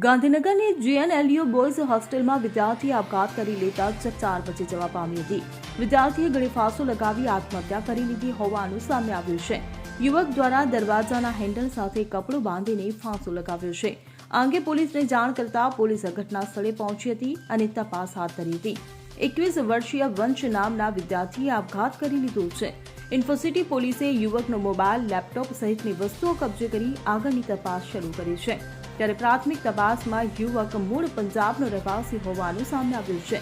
ગાંધીનગરની GNLU boys હોસ્ટેલમાં વિદ્યાર્થીએ આપઘાત કરી લેતા ચકચાર મચી જવા પામી હતી। વિદ્યાર્થીએ ગળે ફાંસો લગાવી આત્મહત્યા કરી લીધી હોવાનું સામે આવ્યું છે। યુવક દ્વારા દરવાજાના હેન્ડલ સાથે કપડું બાંધીને ફાંસો લગાવ્યો છે। આ અંગે પોલીસને જાણ કરતા પોલીસ ઘટના સ્થળે પહોંચી હતી અને તપાસ હાથ ધરી હતી। 21 વર્ષીય વંશ નામના વિદ્યાર્થીએ આપઘાત કરી લીધો છે। ઇન્ફોસિટી પોલીસે યુવકનો મોબાઈલ, લેપટોપ સહિતની વસ્તુઓ કબજે કરી આગળની તપાસ શરૂ કરી છે। ત્યારે પ્રાથમિક તપાસમાં યુવક મૂળ પંજાબનો રહેવાસી હોવાનું સામે આવ્યું છે।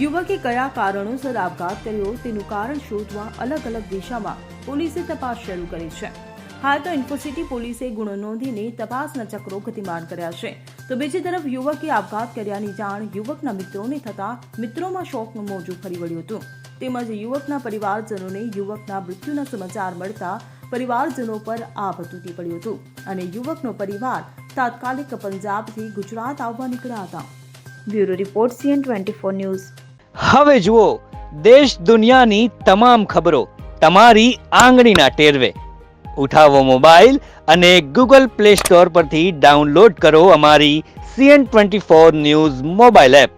યુવકે કયા કારણોસર આપઘાત કર્યો તેનું કારણ શોધવા અલગ અલગ દિશામાં પોલીસે તપાસ શરૂ કરી છે। હાલ તો ઇન્ફોસિટી પોલીસે ગુનો નોંધીને તપાસના ચક્રો ગતિમાન કર્યા છે। તો બીજી તરફ યુવકે આપઘાત કર્યાની જાણ યુવકના મિત્રોને થતા મિત્રોમાં શોકનું મોજું ફરી વળ્યું હતું। તેમજ યુવકના પરિવારજનોને યુવકના મૃત્યુના સમાચાર મળતા પરિવારજનો પર આભ તૂટી પડ્યું હતું અને યુવકનો પરિવાર તાત્કાલિક પંજાબથી ગુજરાત આવવા નીકળ્યા હતા। Bureau report CN24 news. હવે જુઓ દેશ દુનિયાની તમામ ખબરો તમારી આંગળીના ટેરવે। ઉઠાવો મોબાઈલ અને Google Play Store પરથી ડાઉનલોડ કરો અમારી CN24 ન્યૂઝ મોબાઈલ એપ।